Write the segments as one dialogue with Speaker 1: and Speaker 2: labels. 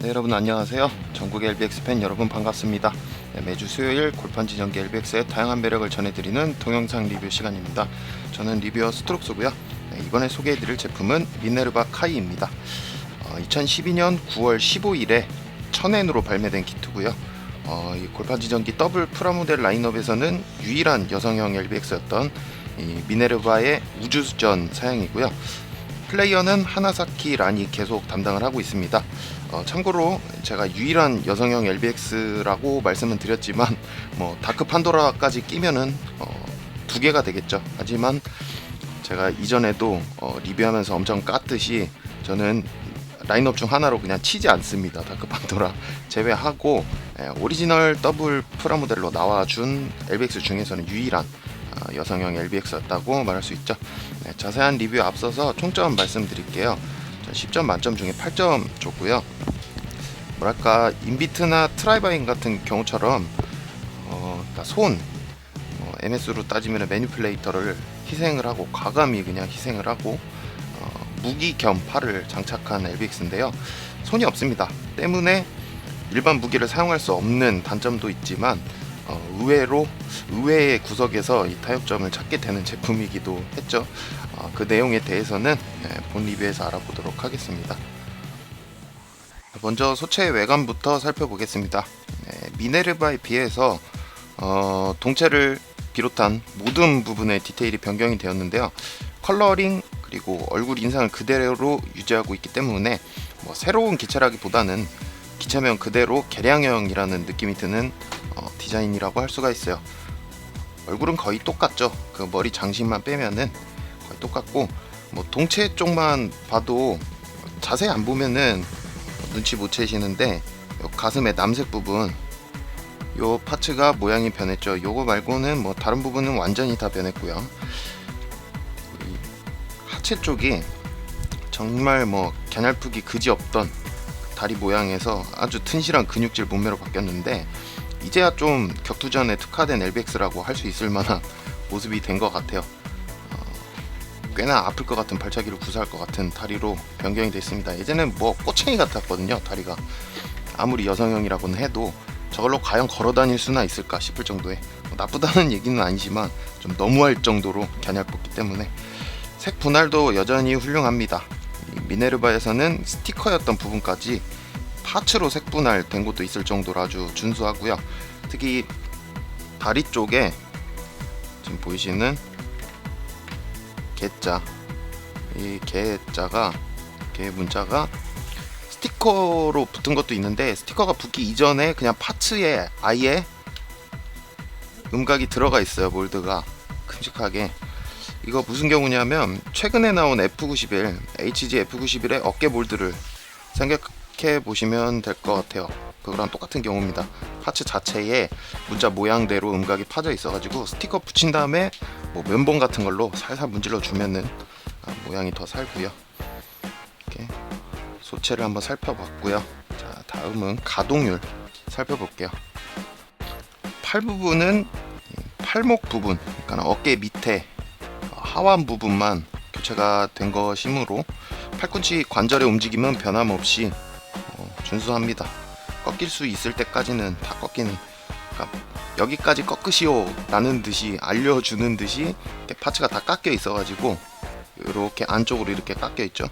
Speaker 1: 네, 여러분 안녕하세요. 전국의 LBX 팬 여러분 반갑습니다. 네, 매주 수요일 골판지 전기 LBX의 다양한 매력을 전해드리는 동영상 리뷰 시간입니다. 저는 리뷰어 스트록스고요. 네, 이번에 소개해드릴 제품은 미네르바 카이입니다. 2012년 9월 15일에 1000엔으로 발매된 키트고요. 이 골판지 전기 더블 프라모델 라인업에서는 유일한 여성형 LBX였던 이 미네르바의 우주전 사양이고요. 플레이어는 하나사키 란이 계속 담당을 하고 있습니다. 참고로 제가 유일한 여성형 LBX라고 말씀은 드렸지만 뭐 다크 판도라까지 끼면은 두 개가 되겠죠. 하지만 제가 이전에도 리뷰하면서 엄청 깠듯이 저는 라인업 중 하나로 그냥 치지 않습니다. 다크 판도라 제외하고 오리지널 더블 프라모델로 나와준 LBX 중에서는 유일한 여성형 LBX였다고 말할 수 있죠. 네, 자세한 리뷰 앞서서 총점 말씀드릴게요. 10점 만점 중에 8점 줬고요. 뭐랄까 인비트나 트라이바인 같은 경우처럼 손 MS로 따지면 매니플레이터를 희생을 하고 과감히 그냥 희생을 하고 무기 겸 팔을 장착한 LBX인데요. 손이 없습니다. 때문에 일반 무기를 사용할 수 없는 단점도 있지만 의외로 의외의 구석에서 이 타협점을 찾게 되는 제품이기도 했죠. 그 내용에 대해서는 본 리뷰에서 알아보도록 하겠습니다. 먼저 소체 외관부터 살펴보겠습니다. 미네르바에 비해서 동체를 비롯한 모든 부분의 디테일이 변경이 되었는데요. 컬러링 그리고 얼굴 인상을 그대로 유지하고 있기 때문에 새로운 기체라기보다는 기체명 그대로 개량형이라는 느낌이 드는 디자인이라고 할 수가 있어요. 얼굴은 거의 똑같죠. 그 머리 장식만 빼면은 거의 똑같고 동체 쪽만 봐도 자세히 안 보면은 눈치 못 채시는데 가슴의 남색 부분 요 파츠가 모양이 변했죠. 요거 말고는 다른 부분은 완전히 다 변했고요. 하체 쪽이 정말 겨날프기 그지없던 다리 모양에서 아주 튼실한 근육질 몸매로 바뀌었는데 이제야 좀 격투전에 특화된 LBX라고 할 수 있을 만한 모습이 된 것 같아요. 꽤나 아플 것 같은 발차기를 구사할 것 같은 다리로 변경이 됐습니다. 예전엔 꼬챙이 같았거든요. 다리가 아무리 여성형이라고는 해도 저걸로 과연 걸어 다닐 수나 있을까 싶을 정도의 나쁘다는 얘기는 아니지만 좀 너무할 정도로 겨냥뽑기 때문에 색 분할도 여전히 훌륭합니다. 미네르바에서는 스티커였던 부분까지 파츠로 색 분할된 곳도 있을 정도로 아주 준수하고요. 특히 다리 쪽에 지금 보이시는 개자, 이 개자가 개 문자가 스티커로 붙은 것도 있는데 스티커가 붙기 이전에 그냥 파츠에 아예 음각이 들어가 있어요. 몰드가 큼직하게. 이거 무슨 경우냐면 최근에 나온 F91 HG F91의 어깨 몰드를 생각해 보시면 될 것 같아요. 그거랑 똑같은 경우입니다. 파츠 자체에 문자 모양대로 음각이 파져 있어가지고 스티커 붙인 다음에 면봉 같은 걸로 살살 문질러 주면은 모양이 더 살고요. 이렇게 소체를 한번 살펴봤고요. 자, 다음은 가동률 살펴볼게요. 팔 부분은 팔목 부분, 그러니까 어깨 밑에 하완 부분만 교체가 된 것이므로 팔꿈치 관절의 움직임은 변함없이 준수합니다. 꺾일 수 있을 때까지는 다 꺾이는, 그러니까 여기까지 꺾으시오 라는 듯이 알려주는 듯이 파츠가 다 깎여 있어가지고 이렇게 안쪽으로 이렇게 깎여 있죠.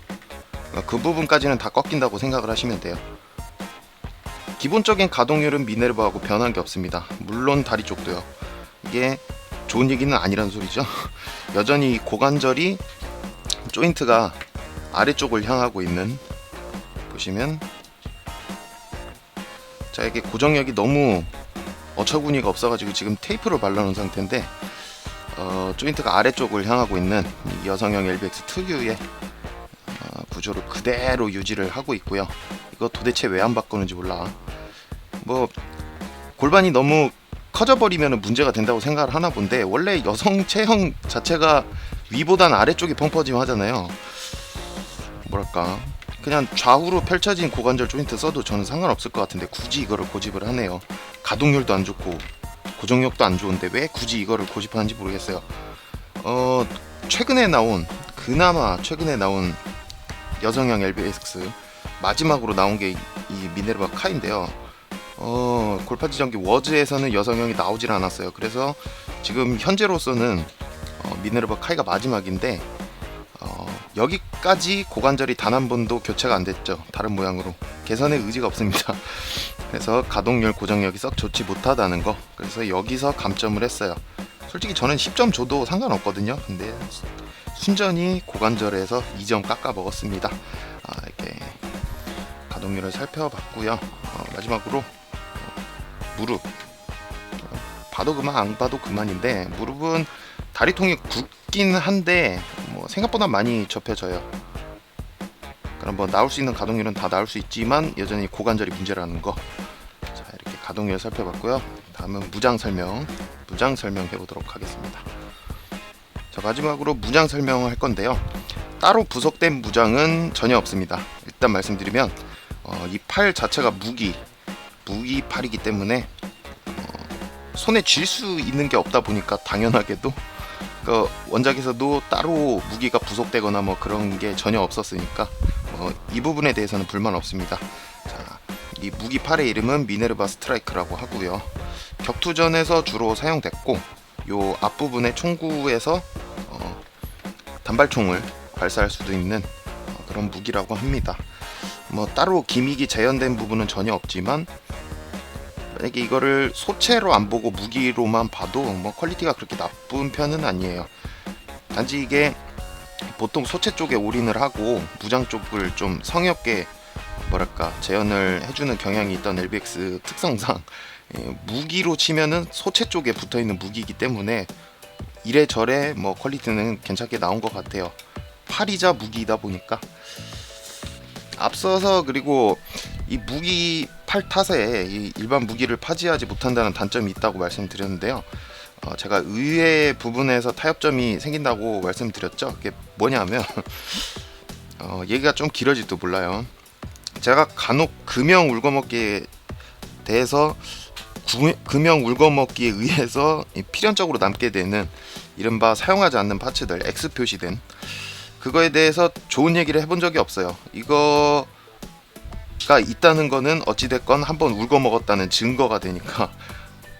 Speaker 1: 그 부분까지는 다 꺾인다고 생각을 하시면 돼요. 기본적인 가동률은 미네르바하고 변한 게 없습니다. 물론 다리 쪽도요. 이게 좋은 얘기는 아니란 소리죠. 여전히 고관절이 조인트가 아래쪽을 향하고 있는, 보시면 자, 이게 고정력이 너무 어처구니가 없어가지고 지금 테이프로 발라놓은 상태인데 조인트가 아래쪽을 향하고 있는 여성형 LBX 특유의 구조를 그대로 유지를 하고 있고요. 이거 도대체 왜 안 바꾸는지 몰라. 골반이 너무 커져버리면 문제가 된다고 생각을 하나 본데, 원래 여성 체형 자체가 위보단 아래쪽이 펑퍼짐 하잖아요. 뭐랄까 그냥 좌우로 펼쳐진 고관절 조인트 써도 저는 상관없을 것 같은데 굳이 이거를 고집을 하네요. 가동률도 안 좋고 고정력도 안 좋은데 왜 굳이 이거를 고집하는지 모르겠어요. 그나마 최근에 나온 여성형 LBX 마지막으로 나온 게 이 미네르바 카인데요. 골판지전기 워즈에서는 여성형이 나오질 않았어요. 그래서 지금 현재로서는 미네르바 카이가 마지막인데 여기까지 고관절이 단 한 번도 교체가 안 됐죠. 다른 모양으로 개선의 의지가 없습니다. 그래서 가동률 고정력이 썩 좋지 못하다는 거, 그래서 여기서 감점을 했어요. 솔직히 저는 10점 줘도 상관없거든요. 근데 순전히 고관절에서 2점 깎아 먹었습니다. 이렇게 가동률을 살펴봤고요. 마지막으로 무릎, 봐도 그만 안 봐도 그만인데, 무릎은 다리통이 굵긴 한데 생각보다 많이 접혀져요. 그럼 나올 수 있는 가동률은 다 나올 수 있지만 여전히 고관절이 문제라는 거. 자, 이렇게 가동률 살펴봤고요. 다음은 무장 설명해 보도록 하겠습니다. 자, 마지막으로 무장 설명할 건데요. 따로 부속된 무장은 전혀 없습니다. 일단 말씀드리면 이 팔 자체가 무기 팔이기 때문에 손에 쥘 수 있는 게 없다 보니까 당연하게도 원작에서도 따로 무기가 부속되거나 그런 게 전혀 없었으니까 이 부분에 대해서는 불만 없습니다. 자, 이 무기 팔의 이름은 미네르바 스트라이크라고 하고요. 격투전에서 주로 사용됐고, 요 앞부분의 총구에서 단발총을 발사할 수도 있는 그런 무기라고 합니다. 따로 기믹이 재현된 부분은 전혀 없지만, 만약에 이거를 소체로 안 보고 무기로만 봐도 퀄리티가 그렇게 나쁜 편은 아니에요. 단지 이게 보통 소체 쪽에 올인을 하고 무장 쪽을 좀 성의없게 재현을 해주는 경향이 있던 LBX 특성상 무기로 치면은 소체 쪽에 붙어있는 무기이기 때문에 이래저래 퀄리티는 괜찮게 나온 것 같아요. 팔이자 무기이다 보니까. 앞서서 그리고 이 무기 팔 탓에 이 일반 무기를 파지하지 못한다는 단점이 있다고 말씀드렸는데요. 제가 의외 부분에서 타협점이 생긴다고 말씀드렸죠. 그게 뭐냐면 얘기가 좀 길어질지도 몰라요. 제가 간혹 금형 울거먹기에 대해서 금형 울거먹기에 의해서 필연적으로 남게 되는 이른바 사용하지 않는 파츠들, X 표시된 그거에 대해서 좋은 얘기를 해본 적이 없어요. 이거가 있다는 거는 어찌됐건 한번 울거먹었다는 증거가 되니까.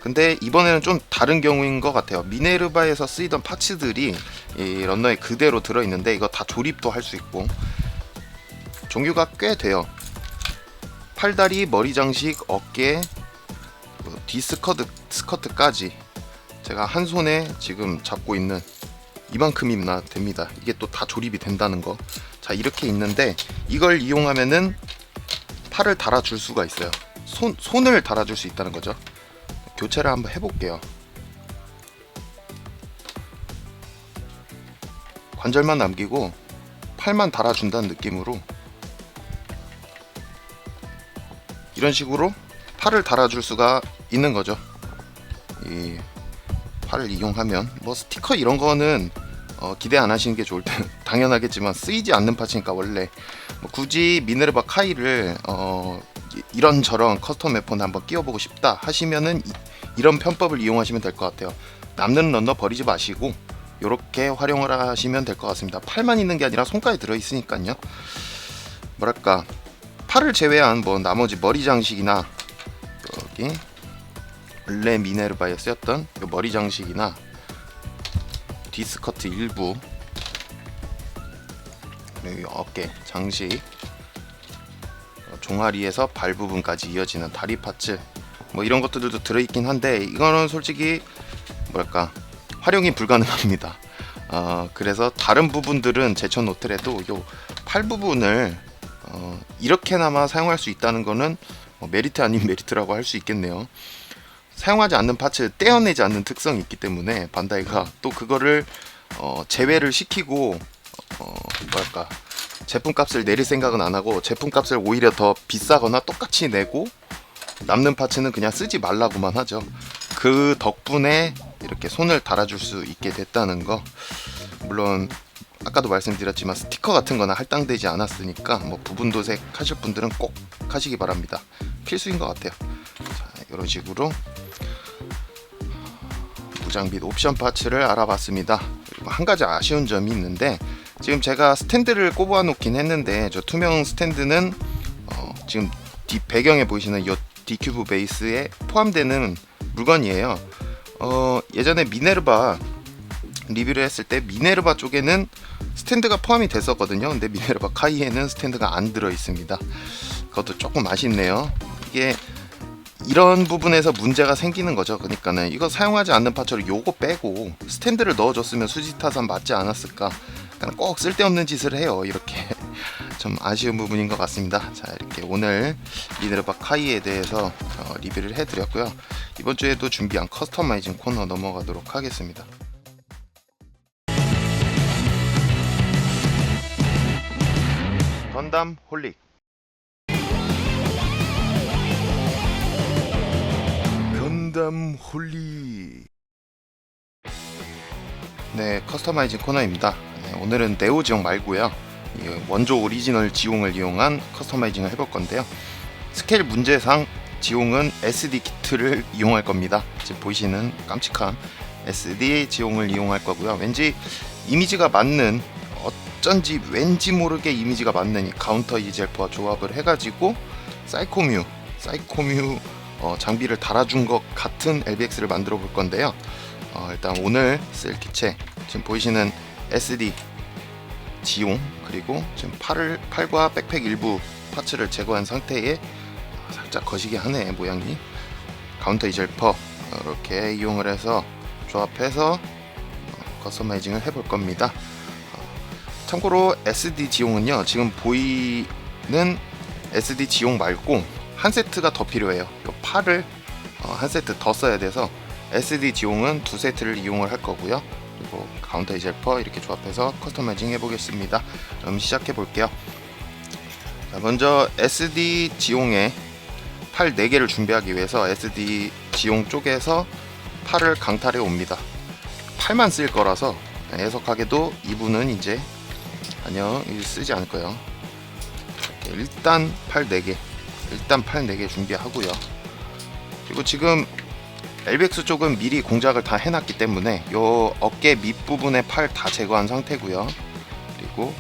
Speaker 1: 근데 이번에는 좀 다른 경우인 것 같아요. 미네르바에서 쓰이던 파츠들이 이 런너에 그대로 들어있는데, 이거 다 조립도 할 수 있고 종류가 꽤 돼요. 팔다리, 머리 장식, 어깨, 뒤 스커트까지 제가 한 손에 지금 잡고 있는 이만큼이나 됩니다. 이게 또 다 조립이 된다는 거. 자, 이렇게 있는데 이걸 이용하면은 팔을 달아줄 수가 있어요. 손을 달아줄 수 있다는 거죠. 교체를 한번 해볼게요. 관절만 남기고 팔만 달아준다는 느낌으로 이런 식으로 팔을 달아줄 수가 있는 거죠. 이 팔을 이용하면 스티커 이런 거는 기대 안 하시는 게 좋을 텐데 당연하겠지만 쓰이지 않는 파츠니까. 원래 굳이 미네르바 카이를 이런저런 커스텀 웨폰에 한번 끼워보고 싶다 하시면은 이런 편법을 이용하시면 될 것 같아요. 남는 런너 버리지 마시고 이렇게 활용을 하시면 될 것 같습니다. 팔만 있는 게 아니라 손까지 들어있으니까요. 팔을 제외한 나머지 머리 장식이나 여기 원래 미네르바에 쓰였던 머리 장식이나 디스커트 일부, 그리고 어깨 장식, 종아리에서 발 부분까지 이어지는 다리 파츠, 이런 것들도 들어있긴 한데 이거는 솔직히 활용이 불가능합니다. 그래서 다른 부분들은 제쳐놓더라도 요 팔 부분을 이렇게나마 사용할 수 있다는 거는 메리트 아닌 메리트라고 할 수 있겠네요. 사용하지 않는 파츠 떼어내지 않는 특성이 있기 때문에 반다이가 또 그거를 제외를 시키고 제품값을 내릴 생각은 안 하고 제품값을 오히려 더 비싸거나 똑같이 내고 남는 파츠는 그냥 쓰지 말라고만 하죠. 그 덕분에 이렇게 손을 달아줄 수 있게 됐다는 거. 물론 아까도 말씀드렸지만 스티커 같은 거나 할당되지 않았으니까 부분 도색 하실 분들은 꼭 하시기 바랍니다. 필수인 것 같아요. 자, 이런 식으로 무장 및 옵션 파츠를 알아봤습니다. 그리고 한 가지 아쉬운 점이 있는데, 지금 제가 스탠드를 꼽아 놓긴 했는데 저 투명 스탠드는 지금 뒷 배경에 보이시는 이 D큐브 베이스에 포함되는 물건이에요. 예전에 미네르바 리뷰를 했을 때 미네르바 쪽에는 스탠드가 포함이 됐었거든요. 근데 미네르바 카이에는 스탠드가 안 들어 있습니다. 그것도 조금 아쉽네요. 이게 이런 부분에서 문제가 생기는 거죠. 그러니까는 이거 사용하지 않는 파츠로 요거 빼고 스탠드를 넣어줬으면 수지타산 맞지 않았을까. 그러니까 꼭 쓸데없는 짓을 해요. 이렇게 좀 아쉬운 부분인 것 같습니다. 자, 이렇게 오늘 미네르바 카이에 대해서 리뷰를 해드렸고요. 이번 주에도 준비한 커스터마이징 코너 넘어가도록 하겠습니다. 건담 홀릭. 건담 홀릭. 네, 커스터마이징 코너입니다. 네, 오늘은 네오 지용 말고요. 원조 오리지널 지용을 이용한 커스터마이징을 해볼 건데요. 스케일 문제상 지용은 SD 키트를 이용할 겁니다. 지금 보이시는 깜찍한 SD 지용을 이용할 거고요. 왠지 이미지가 맞는, 어쩐지 왠지 모르게 이미지가 맞는 이 카운터 이젤프와 조합을 해가지고 사이코뮤 장비를 달아준 것 같은 LBX를 만들어 볼 건데요. 일단 오늘 쓸 기체, 지금 보이시는 SD 지용, 그리고 지금 팔과 백팩 일부 파츠를 제거한 상태에 살짝 거시기 하네 모양이. 카운터 이젤퍼 이렇게 이용을 해서 조합해서 커스터마이징을 해볼 겁니다. 참고로 SD 지용은요, 지금 보이는 SD 지용 말고 한 세트가 더 필요해요. 이 팔을 한 세트 더 써야 돼서 SD 지용은 두 세트를 이용을 할 거고요. 그리고 카운터 이젤퍼 이렇게 조합해서 커스터마이징 해보겠습니다. 그럼 시작해 볼게요. 자, 먼저 SD 지용에 팔 4개를 준비하기 위해서 SD 지용 쪽에서 팔을 강탈해 옵니다. 팔만 쓸 거라서 애석하게도 이분은 이제 아니요, 쓰지 않을 거예요. 일단 팔 4개 준비하고요. 그리고 지금 LBX 쪽은 미리 공작을 다 해놨기 때문에 요 어깨 밑부분의 팔 다 제거한 상태고요. 그리고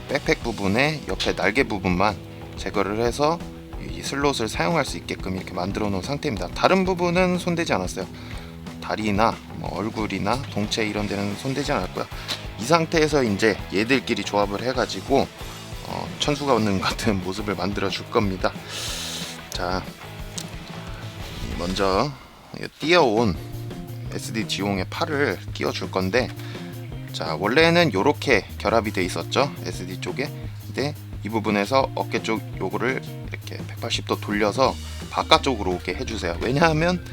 Speaker 1: 백팩 부분에 옆에 날개 부분만 제거를 해서 이 슬롯을 사용할 수 있게끔 이렇게 만들어 놓은 상태입니다. 다른 부분은 손대지 않았어요. 다리나 얼굴이나 동체 이런 데는 손대지 않았고요. 이 상태에서 이제 얘들끼리 조합을 해가지고 천수가 없는 같은 모습을 만들어 줄 겁니다. 자, 먼저 띄어온 SD 지용의 팔을 끼워 줄 건데, 자, 원래는 이렇게 결합이 돼 있었죠, SD 쪽에. 근데 이 부분에서 어깨 쪽 요거를 이렇게 180도 돌려서 바깥쪽으로 오게 해주세요. 왜냐하면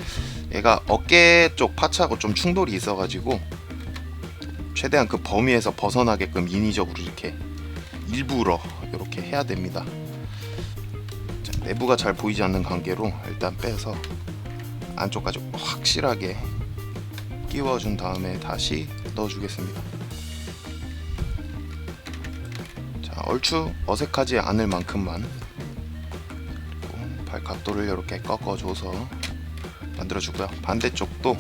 Speaker 1: 얘가 어깨 쪽 파츠하고 좀 충돌이 있어가지고 최대한 그 범위에서 벗어나게끔 인위적으로 이렇게 일부러 이렇게 해야 됩니다. 자, 내부가 잘 보이지 않는 관계로 일단 빼서 안쪽까지 확실하게 끼워준 다음에 다시 넣어주겠습니다. 자, 얼추 어색하지 않을 만큼만, 그리고 발 각도를 이렇게 꺾어줘서 만들어주고요. 반대쪽도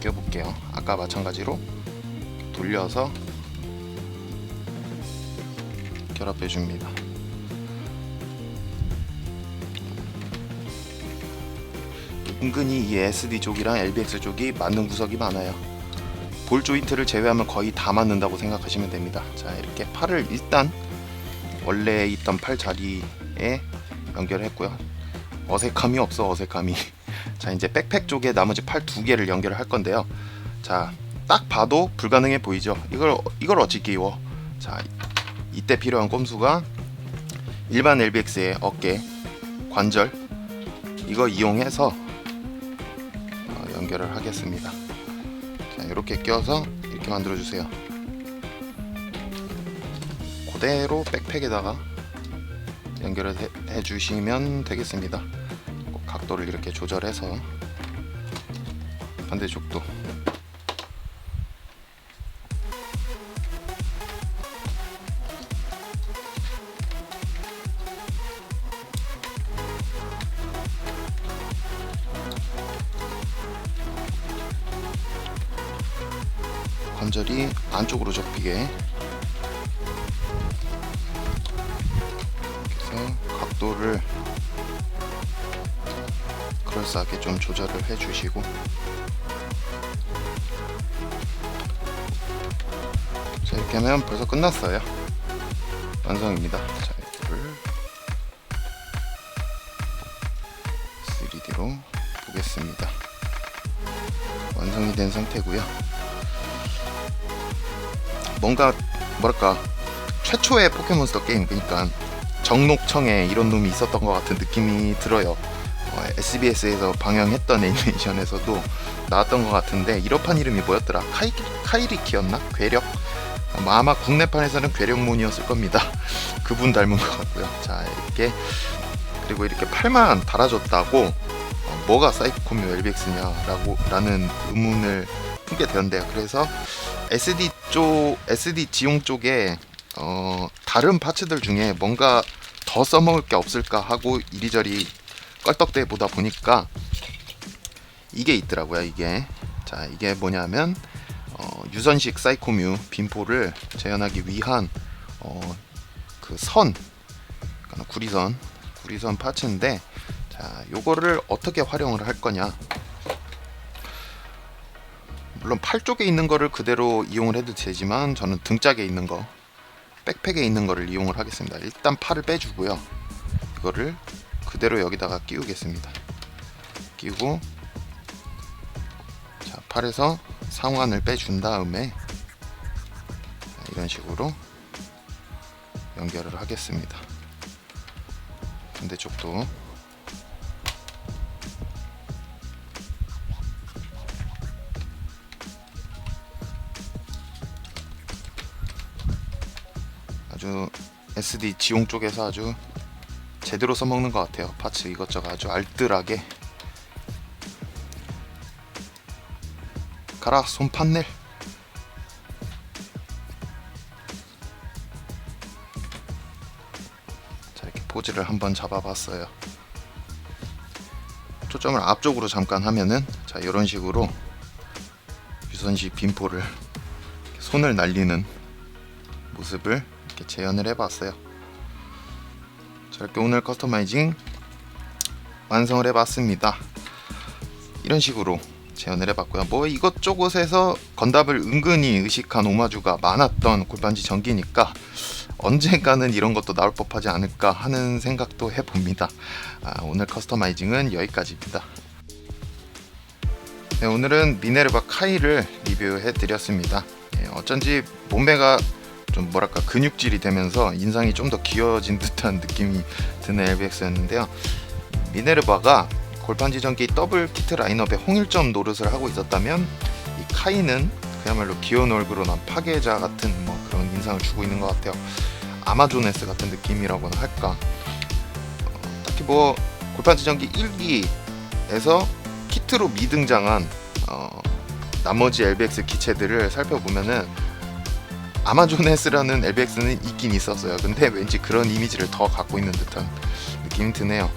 Speaker 1: 껴볼게요. 아까 마찬가지로 돌려서 결합해줍니다. 은근히 이 SD 쪽이랑 LBX 쪽이 맞는 구석이 많아요. 볼 조인트를 제외하면 거의 다 맞는다고 생각하시면 됩니다. 자, 이렇게 팔을 일단 원래 있던 팔 자리에 연결했고요. 어색함이 없어, 어색함이. 자, 이제 백팩 쪽에 나머지 팔 2개를 연결을 할 건데요. 자, 딱 봐도 불가능해 보이죠? 이걸 어찌 끼워? 자, 이때 필요한 꼼수가 일반 LBX의 어깨 관절, 이거 이용해서 연결을 하겠습니다. 자, 이렇게 껴서 이렇게 만들어 주세요. 그대로 백팩에다가 연결을 해 주시면 되겠습니다. 각도를 이렇게 조절해서 반대쪽도 관절이 안쪽으로 접히게 이렇게 해서 각도를 그럴싸하게 좀 조절을 해주시고, 자 이렇게 하면 벌써 끝났어요. 완성입니다. 자 이거를 3D로 보겠습니다. 완성이 된 상태고요. 뭔가 뭐랄까 최초의 포켓몬스터 게임, 그러니까 정록청에 이런 놈이 있었던 것 같은 느낌이 들어요. SBS에서 방영했던 애니메이션에서도 나왔던 것 같은데, 1호판 이름이 뭐였더라? 카이리키였나? 괴력? 아마 국내판에서는 괴력몬이었을 겁니다. 그분 닮은 것 같고요. 자 이렇게, 그리고 이렇게 팔만 달아줬다고 뭐가 사이코뮤 LBX냐라는 의문을 품게 되었는데요. 그래서 SD 지용 쪽에 다른 파츠들 중에 뭔가 더 써먹을 게 없을까 하고 이리저리 껄떡대 보다 보니까 이게 있더라고요. 이게 뭐냐면 유선식 사이코뮤 빈포를 재현하기 위한 그 그러니까 구리선 파츠인데, 자 요거를 어떻게 활용을 할 거냐. 물론 팔 쪽에 있는 거를 그대로 이용을 해도 되지만 저는 등짝에 있는 거, 백팩에 있는 거를 이용을 하겠습니다. 일단 팔을 빼주고요. 이거를 그대로 여기다가 끼우겠습니다. 끼우고, 자 팔에서 상완을 빼준 다음에 이런 식으로 연결을 하겠습니다. 반대쪽도 아주 SD 지용 쪽에서 아주 제대로 써먹는 것 같아요. 파츠 이것저것 아주 알뜰하게. 가라 손판넬. 자 이렇게 포즈를 한번 잡아봤어요. 초점을 앞쪽으로 잠깐 하면은, 자 이런 식으로 유선식 빈포를 손을 날리는 모습을 이렇게 재현을 해봤어요. 자 이렇게 오늘 커스터마이징 완성을 해봤습니다. 이런 식으로 재현을 해봤고요. 뭐 이것저것에서 건담을 은근히 의식한 오마주가 많았던 골반지 전기니까 언젠가는 이런 것도 나올 법하지 않을까 하는 생각도 해봅니다. 오늘 커스터마이징은 여기까지입니다. 네, 오늘은 미네르바 카이를 리뷰해드렸습니다. 어쩐지 몸매가 좀 뭐랄까 근육질이 되면서 인상이 좀 더 귀여워진 듯한 느낌이 드는 LBX였는데요. 미네르바가 골판지 전기 더블 키트 라인업에 홍일점 노릇을 하고 있었다면, 이 카이는 그야말로 귀여운 얼굴로 난 파괴자 같은 그런 인상을 주고 있는 것 같아요. 아마존에스 같은 느낌이라고나 할까. 딱히 골판지 전기 1기에서 키트로 미등장한 나머지 LBX 기체들을 살펴보면은 아마존에스라는 LBX는 있긴 있었어요. 근데 왠지 그런 이미지를 더 갖고 있는 듯한 느낌이 드네요.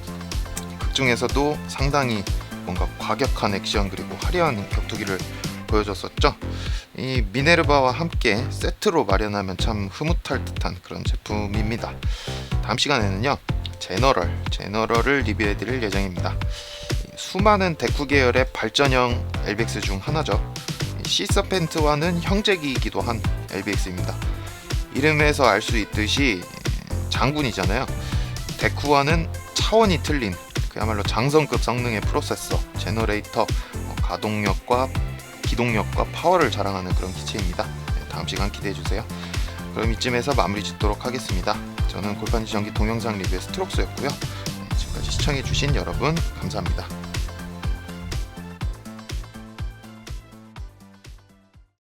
Speaker 1: 극 중에서도 상당히 뭔가 과격한 액션 그리고 화려한 격투기를 보여줬었죠. 이 미네르바와 함께 세트로 마련하면 참 흐뭇할 듯한 그런 제품입니다. 다음 시간에는요 제너럴을 리뷰해드릴 예정입니다. 수많은 데쿠 계열의 발전형 LBX 중 하나죠. 시서펜트와는 형제기이기도 한 LBX입니다. 이름에서 알 수 있듯이 장군이잖아요. 데쿠와는 차원이 틀린 그야말로 장성급 성능의 프로세서, 제너레이터, 가동력과 기동력과 파워를 자랑하는 그런 기체입니다. 다음 시간 기대해주세요. 그럼 이쯤에서 마무리 짓도록 하겠습니다. 저는 골판지 전기 동영상 리뷰의 스트록스였고요. 지금까지 시청해주신 여러분 감사합니다.